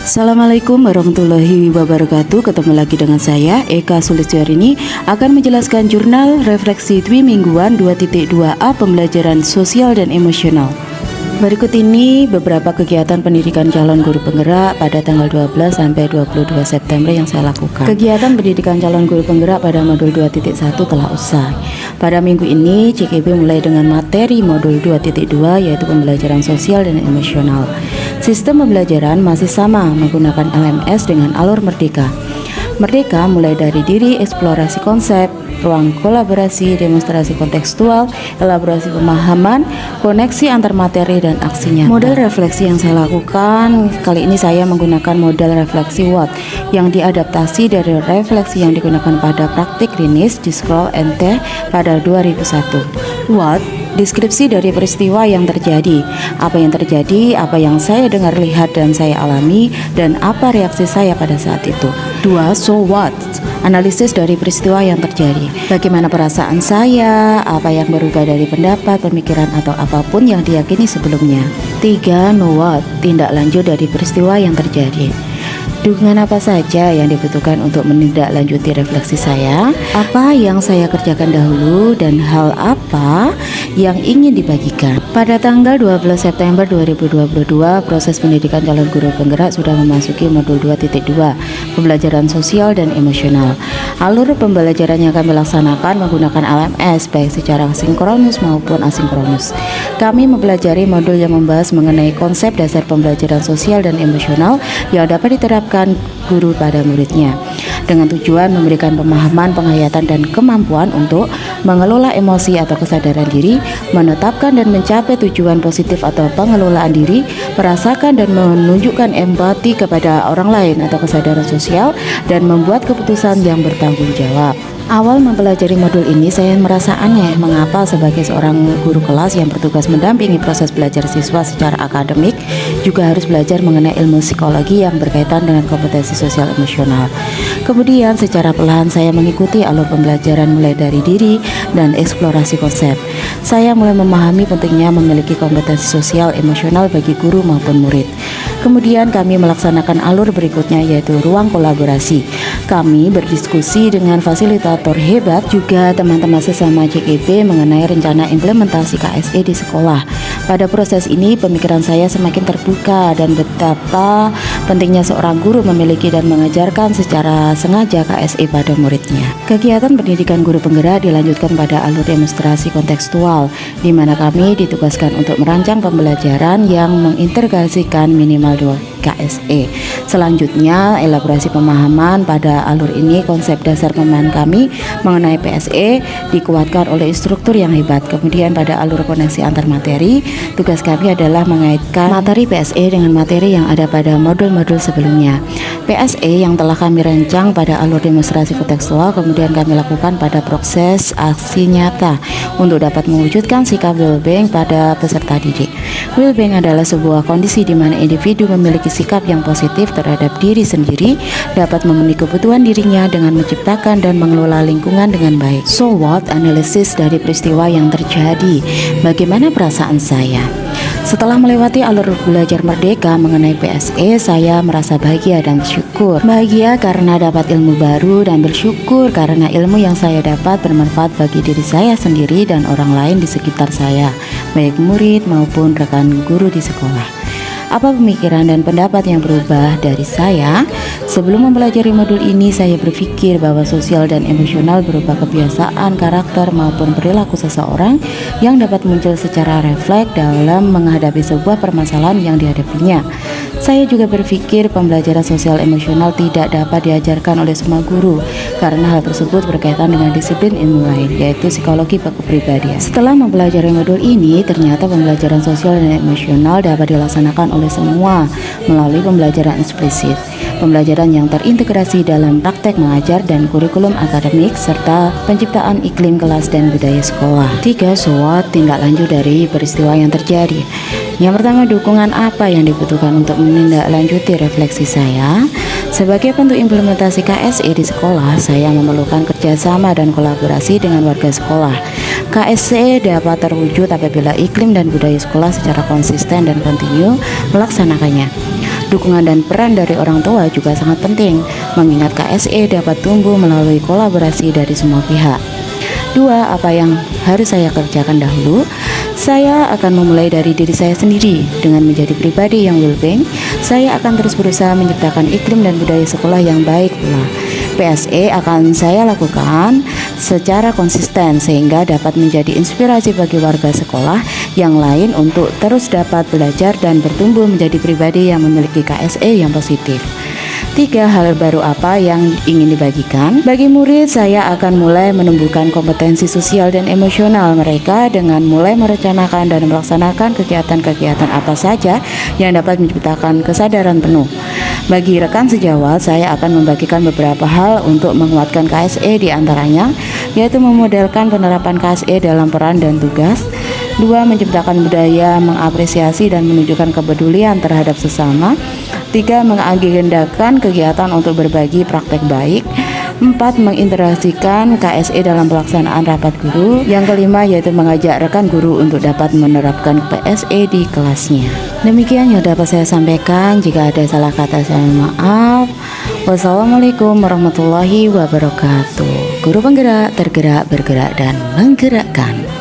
Assalamualaikum warahmatullahi wabarakatuh. Ketemu lagi dengan saya Eka Sulistyarini akan menjelaskan jurnal refleksi Dwi Mingguan 2.2a pembelajaran sosial dan emosional. Berikut ini beberapa kegiatan pendidikan calon guru penggerak pada tanggal 12 sampai 22 September yang saya lakukan. Kegiatan pendidikan calon guru penggerak pada modul 2.1 telah usai. Pada minggu ini CKB mulai dengan materi modul 2.2 yaitu pembelajaran sosial dan emosional. Sistem pembelajaran masih sama menggunakan LMS dengan alur Merdeka. Merdeka mulai dari diri, eksplorasi konsep, ruang kolaborasi, demonstrasi kontekstual, elaborasi pemahaman, koneksi antar materi dan aksinya. Model refleksi yang saya lakukan kali ini saya menggunakan model refleksi WOT yang diadaptasi dari refleksi yang digunakan pada praktik klinis di Scroll NT pada 2001. WOT deskripsi dari peristiwa yang terjadi, apa yang terjadi, apa yang saya dengar, lihat, dan saya alami, dan apa reaksi saya pada saat itu. 2. So what? Analisis dari peristiwa yang terjadi. Bagaimana perasaan saya, apa yang berubah dari pendapat, pemikiran, atau apapun yang diyakini sebelumnya. 3. Know what? Tindak lanjut dari peristiwa yang terjadi. Dukungan apa saja yang dibutuhkan untuk menindaklanjuti refleksi saya, apa yang saya kerjakan dahulu, dan hal apa yang ingin dibagikan. Pada tanggal 12 September 2022, proses pendidikan calon guru penggerak sudah memasuki modul 2.2, pembelajaran sosial dan emosional. Alur pembelajaran yang kami laksanakan menggunakan LMS, baik secara sinkronus maupun asinkronus. Kami mempelajari modul yang membahas mengenai konsep dasar pembelajaran sosial dan emosional yang dapat diterapkan guru pada muridnya dengan tujuan memberikan pemahaman, penghayatan, dan kemampuan untuk mengelola emosi atau kesadaran diri, menetapkan dan mencapai tujuan positif atau pengelolaan diri, merasakan dan menunjukkan empati kepada orang lain atau kesadaran sosial, dan membuat keputusan yang bertanggung jawab. Awal mempelajari modul ini saya merasa aneh mengapa sebagai seorang guru kelas yang bertugas mendampingi proses belajar siswa secara akademik juga harus belajar mengenai ilmu psikologi yang berkaitan dengan kompetensi sosial emosional. Kemudian secara perlahan saya mengikuti alur pembelajaran mulai dari diri dan eksplorasi konsep. Saya mulai memahami pentingnya memiliki kompetensi sosial emosional bagi guru maupun murid. Kemudian kami melaksanakan alur berikutnya yaitu ruang kolaborasi. Kami berdiskusi dengan fasilitator hebat juga teman-teman sesama CKB mengenai rencana implementasi KSE di sekolah. Pada proses ini pemikiran saya semakin terbuka dan betapa pentingnya seorang guru memiliki dan mengajarkan secara sengaja KSE pada muridnya. Kegiatan pendidikan guru penggerak dilanjutkan pada alur demonstrasi kontekstual, di mana kami ditugaskan untuk merancang pembelajaran yang mengintegrasikan minimal 2 KSE. Selanjutnya, elaborasi pemahaman. Pada alur ini, konsep dasar pemahaman kami mengenai PSE dikuatkan oleh instruktur yang hebat. Kemudian pada alur koneksi antar materi, tugas kami adalah mengaitkan materi PSE dengan materi yang ada pada modul-modul sebelumnya. PSE yang telah kami rancang pada alur demonstrasi kontekstual kemudian kami lakukan pada proses aksi nyata untuk dapat mewujudkan sikap well-being pada peserta didik. Well-being adalah sebuah kondisi di mana individu memiliki sikap yang positif terhadap diri sendiri, dapat memenuhi kebutuhan dirinya dengan menciptakan dan mengelola lingkungan dengan baik. So what? Analisis dari peristiwa yang terjadi. Bagaimana perasaan saya? Setelah melewati alur belajar merdeka mengenai PSE, saya merasa bahagia dan bersyukur. Bahagia karena dapat ilmu baru dan bersyukur karena ilmu yang saya dapat bermanfaat bagi diri saya sendiri dan orang lain di sekitar saya, baik murid maupun rekan guru di sekolah. Apa pemikiran dan pendapat yang berubah dari saya? Sebelum mempelajari modul ini, saya berpikir bahwa sosial dan emosional berupa kebiasaan, karakter, maupun perilaku seseorang yang dapat muncul secara refleks dalam menghadapi sebuah permasalahan yang dihadapinya. Saya juga berpikir pembelajaran sosial emosional tidak dapat diajarkan oleh semua guru karena hal tersebut berkaitan dengan disiplin ilmu lain, yaitu psikologi kepribadian. Setelah mempelajari modul ini, ternyata pembelajaran sosial dan emosional dapat dilaksanakan oleh semua melalui pembelajaran eksplisit, pembelajaran yang terintegrasi dalam praktek mengajar dan kurikulum akademik, serta penciptaan iklim kelas dan budaya sekolah. 3. So what? Tindak lanjut dari peristiwa yang terjadi. Yang pertama, dukungan apa yang dibutuhkan untuk menindaklanjuti refleksi saya? Sebagai bentuk implementasi KSE di sekolah, saya memerlukan kerjasama dan kolaborasi dengan warga sekolah. KSE dapat terwujud apabila iklim dan budaya sekolah secara konsisten dan kontinu melaksanakannya. Dukungan dan peran dari orang tua juga sangat penting, mengingat KSE dapat tumbuh melalui kolaborasi dari semua pihak. 2. Apa yang harus saya kerjakan dahulu? Saya akan memulai dari diri saya sendiri. Dengan menjadi pribadi yang well-being, saya akan terus berusaha menciptakan iklim dan budaya sekolah yang baik pula. PSE akan saya lakukan secara konsisten sehingga dapat menjadi inspirasi bagi warga sekolah yang lain untuk terus dapat belajar dan bertumbuh menjadi pribadi yang memiliki KSE yang positif. 3. Hal baru apa yang ingin dibagikan? Bagi murid, saya akan mulai menumbuhkan kompetensi sosial dan emosional mereka dengan mulai merencanakan dan melaksanakan kegiatan-kegiatan apa saja yang dapat menciptakan kesadaran penuh. Bagi rekan sejawat, saya akan membagikan beberapa hal untuk menguatkan KSE, di antaranya yaitu memodelkan penerapan KSE dalam peran dan tugas. 2. Menciptakan budaya mengapresiasi dan menunjukkan kepedulian terhadap sesama. 3. Mengagendakan kegiatan untuk berbagi praktek baik. 4. Mengintegrasikan KSE dalam pelaksanaan rapat guru. Yang kelima yaitu mengajak rekan guru untuk dapat menerapkan PSE di kelasnya. Demikian yang dapat saya sampaikan. Jika ada salah kata, saya maaf. Wassalamualaikum warahmatullahi wabarakatuh. Guru penggerak, tergerak, bergerak, dan menggerakkan.